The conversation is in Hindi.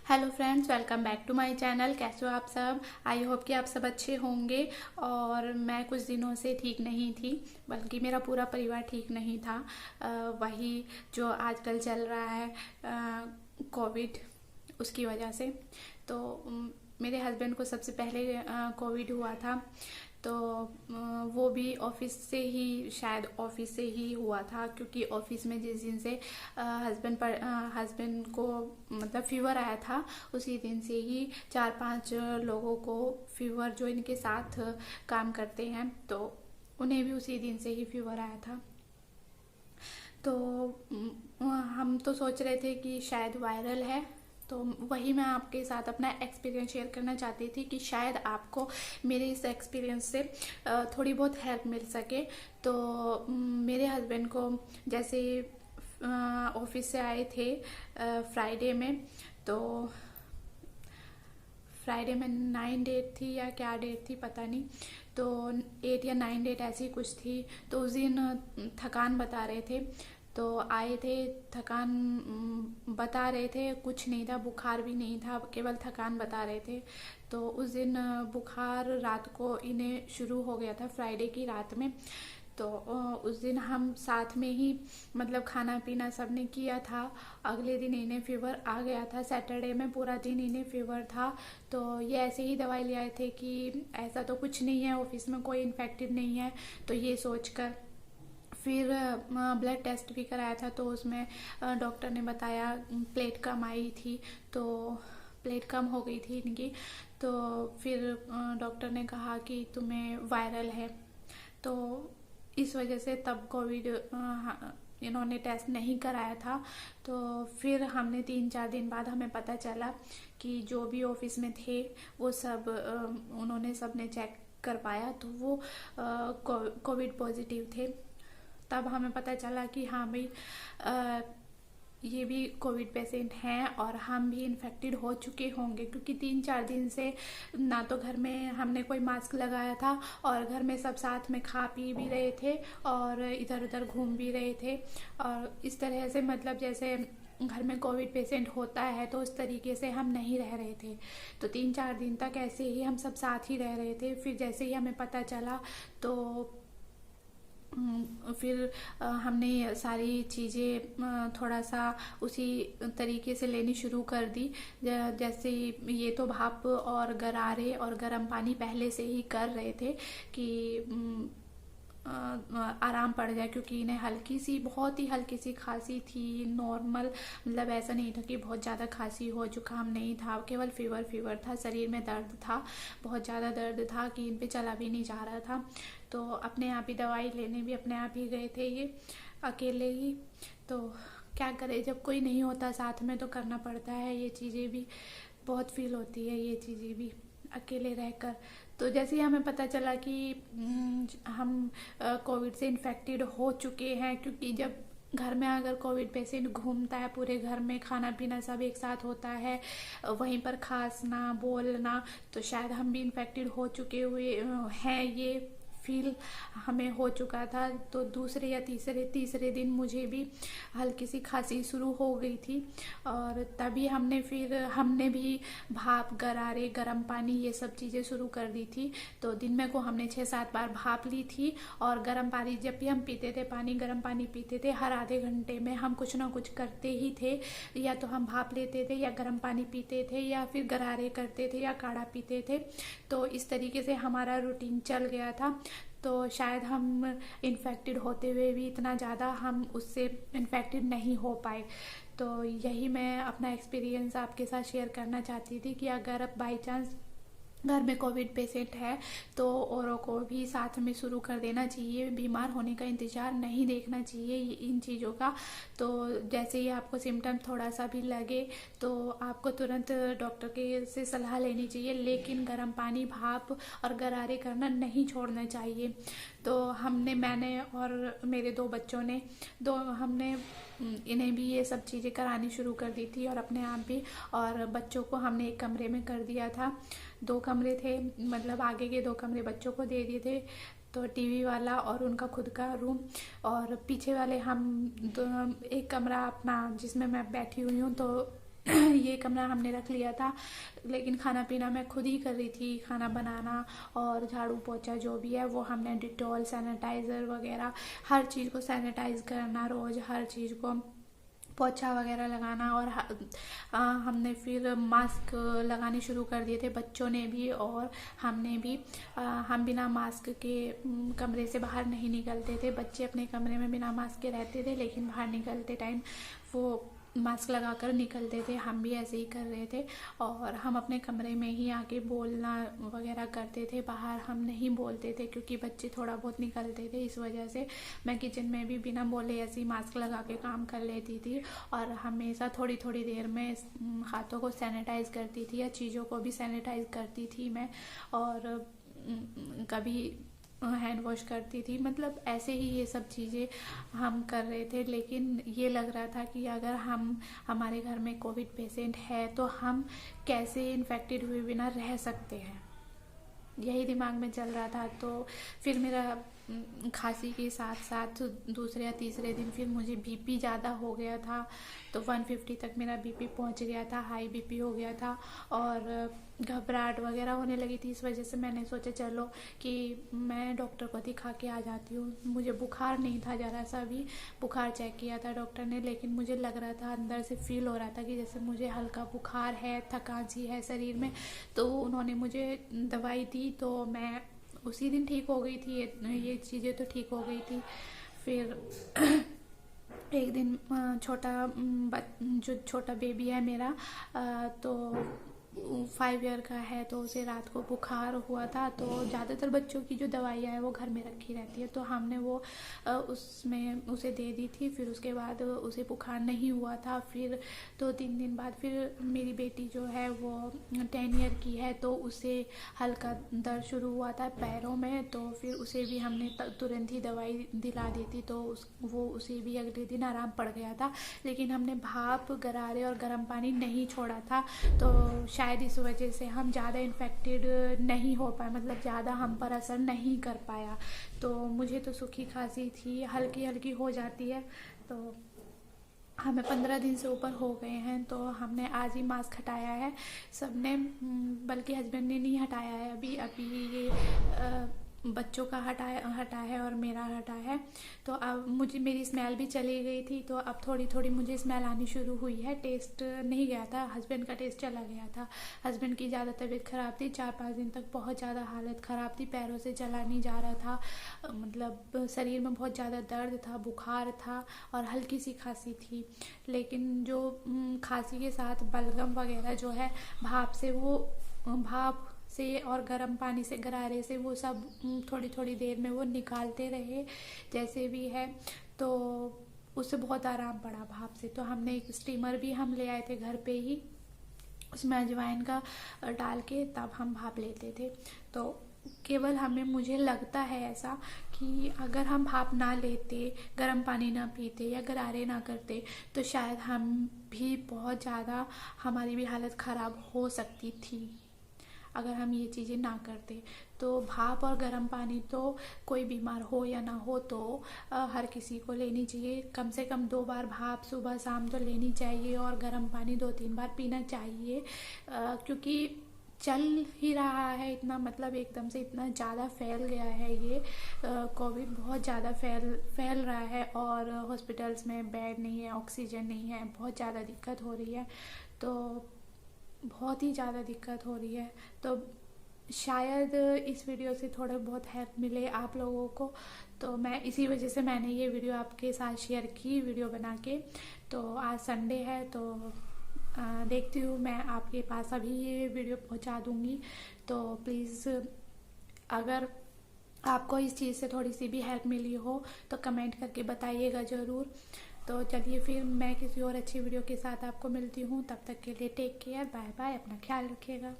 Hello friends, welcome back to my channel. कैसे हो आप सब? आई होप कि आप सब अच्छे होंगे। और मैं कुछ दिनों से ठीक नहीं थी, बल्कि मेरा पूरा परिवार ठीक नहीं था। वही जो आजकल चल रहा है, कोविड, उसकी वजह से। तो मेरे हस्बैंड को सबसे पहले कोविड हुआ था। तो वो भी ऑफिस से ही, शायद ऑफिस से ही हुआ था, क्योंकि ऑफिस में जिस दिन से हस्बैंड को मतलब फीवर आया था, उसी दिन से ही 4-5 लोगों को फीवर, जो इनके साथ काम करते हैं, तो उन्हें भी उसी दिन से ही फीवर आया था। तो हम तो सोच रहे थे कि शायद वायरल है। तो वही मैं आपके साथ अपना एक्सपीरियंस शेयर करना चाहती थी कि शायद आपको मेरे इस एक्सपीरियंस से थोड़ी बहुत हेल्प मिल सके। तो मेरे हस्बैंड को जैसे ऑफिस से आए थे फ्राइडे में, तो फ्राइडे में 9 डेट थी या क्या डेट थी पता नहीं, तो 8 या 9 डेट ऐसी कुछ थी। तो उस दिन थकान बता रहे थे, तो आए थे। थकान बता रहे थे, कुछ नहीं था, बुखार भी नहीं था, केवल थकान बता रहे थे। तो उस दिन बुखार रात को इन्हें शुरू हो गया था, फ्राइडे की रात में। तो उस दिन हम साथ में ही मतलब खाना पीना सबने किया था। अगले दिन इन्हें फीवर आ गया था, सैटरडे में पूरा दिन इन्हें फीवर था। तो ये ऐसे ही दवाई ले आए थे कि ऐसा तो कुछ नहीं है, ऑफिस में कोई इन्फेक्टेड नहीं है, तो ये सोचकर फिर ब्लड टेस्ट भी कराया था। तो उसमें डॉक्टर ने बताया प्लेट कम आई थी, तो प्लेट कम हो गई थी इनकी। तो फिर डॉक्टर ने कहा कि तुम्हें वायरल है। तो इस वजह से तब कोविड इन्होंने टेस्ट नहीं कराया था। तो फिर हमने 3-4 दिन बाद हमें पता चला कि जो भी ऑफिस में थे वो सब उन्होंने सबने चेक करवाया, तो वो कोविड पॉजिटिव थे। तब हमें पता चला कि हाँ भाई, ये भी कोविड पेशेंट हैं और हम भी इन्फेक्टेड हो चुके होंगे, क्योंकि 3-4 दिन से ना तो घर में हमने कोई मास्क लगाया था, और घर में सब साथ में खा पी भी रहे थे और इधर उधर घूम भी रहे थे। और इस तरह से मतलब जैसे घर में कोविड पेशेंट होता है, तो उस तरीके से हम नहीं रह रहे थे। तो 3-4 दिन तक ऐसे ही हम सब साथ ही रह रहे थे। फिर जैसे ही हमें पता चला, तो फिर हमने सारी चीज़ें थोड़ा सा उसी तरीके से लेनी शुरू कर दी। जैसे ये तो भाप और गरारे और गर्म पानी पहले से ही कर रहे थे कि आराम पड़ जाए, क्योंकि इन्हें हल्की सी, बहुत ही हल्की सी खांसी थी, नॉर्मल, मतलब ऐसा नहीं था कि बहुत ज़्यादा खांसी हो, जुकाम नहीं था, केवल फीवर था। शरीर में दर्द था, बहुत ज़्यादा दर्द था कि इन पे चला भी नहीं जा रहा था। तो अपने आप ही दवाई लेने भी अपने आप ही गए थे, ये अकेले ही। तो क्या करें, जब कोई नहीं होता साथ में तो करना पड़ता है। ये चीज़ें भी बहुत फील होती है, ये चीज़ें भी अकेले रहकर। तो जैसे ही हमें पता चला कि हम कोविड से इन्फेक्टेड हो चुके हैं, क्योंकि जब घर में अगर कोविड पेशेंट घूमता है, पूरे घर में खाना पीना सब एक साथ होता है, वहीं पर खांसना बोलना, तो शायद हम भी इन्फेक्टेड हो चुके हुए हैं, ये फील हमें हो चुका था। तो दूसरे या तीसरे दिन मुझे भी हल्की सी खांसी शुरू हो गई थी, और तभी हमने भी भाप, गरारे, गर्म पानी, ये सब चीज़ें शुरू कर दी थी। तो दिन में को हमने 6-7 बार भाप ली थी, और गर्म पानी जब भी हम पीते थे, गर्म पानी पीते थे, हर आधे घंटे में हम कुछ ना कुछ करते ही थे। या तो हम भाप लेते थे, या गर्म पानी पीते थे, या फिर गरारे करते थे, या काढ़ा पीते थे। तो इस तरीके से हमारा रूटीन चल गया था। तो शायद हम इन्फेक्टेड होते हुए भी इतना ज़्यादा हम उससे इन्फेक्टेड नहीं हो पाए। तो यही मैं अपना एक्सपीरियंस आपके साथ शेयर करना चाहती थी कि अगर अब बाई चांस घर में कोविड पेशेंट है, तो औरों को भी साथ में शुरू कर देना चाहिए। बीमार होने का इंतज़ार नहीं देखना चाहिए इन चीज़ों का। तो जैसे ही आपको सिम्टम थोड़ा सा भी लगे, तो आपको तुरंत डॉक्टर के से सलाह लेनी चाहिए, लेकिन गर्म पानी, भाप और गरारे करना नहीं छोड़ना चाहिए। तो मैंने और मेरे 2 बच्चों ने, हमने इन्हें भी ये सब चीज़ें करानी शुरू कर दी थी, और अपने आप भी। और बच्चों को हमने एक कमरे में कर दिया था, 2 कमरे थे, मतलब आगे के 2 कमरे बच्चों को दे दिए थे, तो टीवी वाला और उनका खुद का रूम, और पीछे वाले हम एक कमरा अपना जिसमें मैं बैठी हुई हूँ, तो ये कमरा हमने रख लिया था, लेकिन खाना पीना मैं खुद ही कर रही थी। खाना बनाना और झाड़ू पोछा जो भी है वो हमने डिटॉल, सैनिटाइज़र वगैरह हर चीज़ को सैनिटाइज करना, रोज़ हर चीज़ को पोछा वगैरह लगाना। और हमने फिर मास्क लगाने शुरू कर दिए थे, बच्चों ने भी और हमने भी। हम बिना मास्क के कमरे से बाहर नहीं निकलते थे। बच्चे अपने कमरे में बिना मास्क के रहते थे, लेकिन बाहर निकलते टाइम वो मास्क लगाकर निकलते थे। हम भी ऐसे ही कर रहे थे और हम अपने कमरे में ही आके बोलना वगैरह करते थे। बाहर हम नहीं बोलते थे क्योंकि बच्चे थोड़ा बहुत निकलते थे, इस वजह से मैं किचन में भी बिना बोले ऐसे ही मास्क लगा के काम कर लेती थी। और हमेशा थोड़ी थोड़ी देर में हाथों को सैनिटाइज करती थी या चीज़ों को भी सैनिटाइज करती थी मैं। और कभी हैंड वॉश करती थी, मतलब ऐसे ही ये सब चीज़ें हम कर रहे थे। लेकिन ये लग रहा था कि अगर हमारे घर में कोविड पेशेंट है तो हम कैसे इन्फेक्टेड हुए बिना रह सकते हैं, यही दिमाग में चल रहा था। तो फिर मेरा खांसी के साथ साथ दूसरे या तीसरे दिन फिर मुझे बीपी ज़्यादा हो गया था, तो 150 तक मेरा बीपी पहुंच गया था, हाई बीपी हो गया था और घबराहट वगैरह होने लगी थी। इस वजह से मैंने सोचा चलो कि मैं डॉक्टर को दिखा के आ जाती हूँ। मुझे बुखार नहीं था ज़रा सा भी, बुखार चेक किया था डॉक्टर ने, लेकिन मुझे लग रहा था, अंदर से फील हो रहा था कि जैसे मुझे हल्का बुखार है, थकान सी है शरीर में। तो उन्होंने मुझे दवाई दी तो मैं उसी दिन ठीक हो गई थी। ये चीज़ें तो ठीक हो गई थी। फिर एक दिन जो छोटा बेबी है मेरा, तो 5 ईयर का है, तो उसे रात को बुखार हुआ था। तो ज़्यादातर बच्चों की जो दवाइयाँ हैं वो घर में रखी रहती है, तो हमने वो उसमें उसे दे दी थी। फिर उसके बाद उसे बुखार नहीं हुआ था। फिर 2-3 दिन बाद फिर मेरी बेटी जो है वो 10 ईयर की है, तो उसे हल्का दर्द शुरू हुआ था पैरों में। तो फिर उसे भी हमने तुरंत ही दवाई दिला दी थी, तो उसे भी अगले दिन आराम पड़ गया था। लेकिन हमने भाप, गरारे और गर्म पानी नहीं छोड़ा था, तो शायद इस वजह से हम ज़्यादा इन्फेक्टेड नहीं हो पाए, मतलब ज़्यादा हम पर असर नहीं कर पाया। तो मुझे तो सूखी खांसी थी, हल्की हल्की हो जाती है। तो हमें 15 दिन से ऊपर हो गए हैं, तो हमने आज ही मास्क हटाया है सबने, बल्कि हस्बैंड ने नहीं हटाया है अभी ये बच्चों का हटा है और मेरा हटा है। तो अब मेरी स्मेल भी चली गई थी, तो अब थोड़ी थोड़ी मुझे स्मेल आनी शुरू हुई है। टेस्ट नहीं गया था, हस्बैंड का टेस्ट चला गया था। हस्बैंड की ज़्यादा तबीयत ख़राब थी, 4-5 दिन तक बहुत ज़्यादा हालत ख़राब थी, पैरों से चला नहीं जा रहा था, मतलब शरीर में बहुत ज़्यादा दर्द था, बुखार था और हल्की सी खांसी थी। लेकिन जो खांसी के साथ बलगम वगैरह जो है भाप से और गर्म पानी से, गरारे से, वो सब थोड़ी थोड़ी देर में वो निकालते रहे जैसे भी है, तो उससे बहुत आराम पड़ा भाप से। तो हमने एक स्टीमर भी हम ले आए थे घर पे ही, उसमें अजवाइन का डाल के तब हम भाप लेते थे। तो केवल मुझे लगता है ऐसा कि अगर हम भाप ना लेते, गर्म पानी ना पीते या गरारे ना करते, तो शायद हम भी बहुत ज़्यादा, हमारी भी हालत ख़राब हो सकती थी अगर हम ये चीज़ें ना करते। तो भाप और गर्म पानी तो कोई बीमार हो या ना हो तो हर किसी को लेनी चाहिए। कम से कम 2 बार भाप सुबह शाम तो लेनी चाहिए और गर्म पानी 2-3 बार पीना चाहिए, क्योंकि चल ही रहा है इतना, मतलब एकदम से इतना ज़्यादा फैल गया है ये कोविड, बहुत ज़्यादा फैल रहा है और हॉस्पिटल्स में बेड नहीं है, ऑक्सीजन नहीं है, बहुत ज़्यादा दिक्कत हो रही है। तो बहुत ही ज़्यादा दिक्कत हो रही है। तो शायद इस वीडियो से थोड़ा बहुत हेल्प मिले आप लोगों को, तो मैं इसी वजह से मैंने ये वीडियो आपके साथ शेयर की, वीडियो बना के। तो आज संडे है, तो देखती हूँ मैं आपके पास अभी ये वीडियो पहुँचा दूँगी। तो प्लीज़ अगर आपको इस चीज़ से थोड़ी सी भी हेल्प मिली हो तो कमेंट करके बताइएगा ज़रूर। तो चलिए फिर मैं किसी और अच्छी वीडियो के साथ आपको मिलती हूँ, तब तक के लिए टेक केयर, बाय बाय, अपना ख्याल रखिएगा।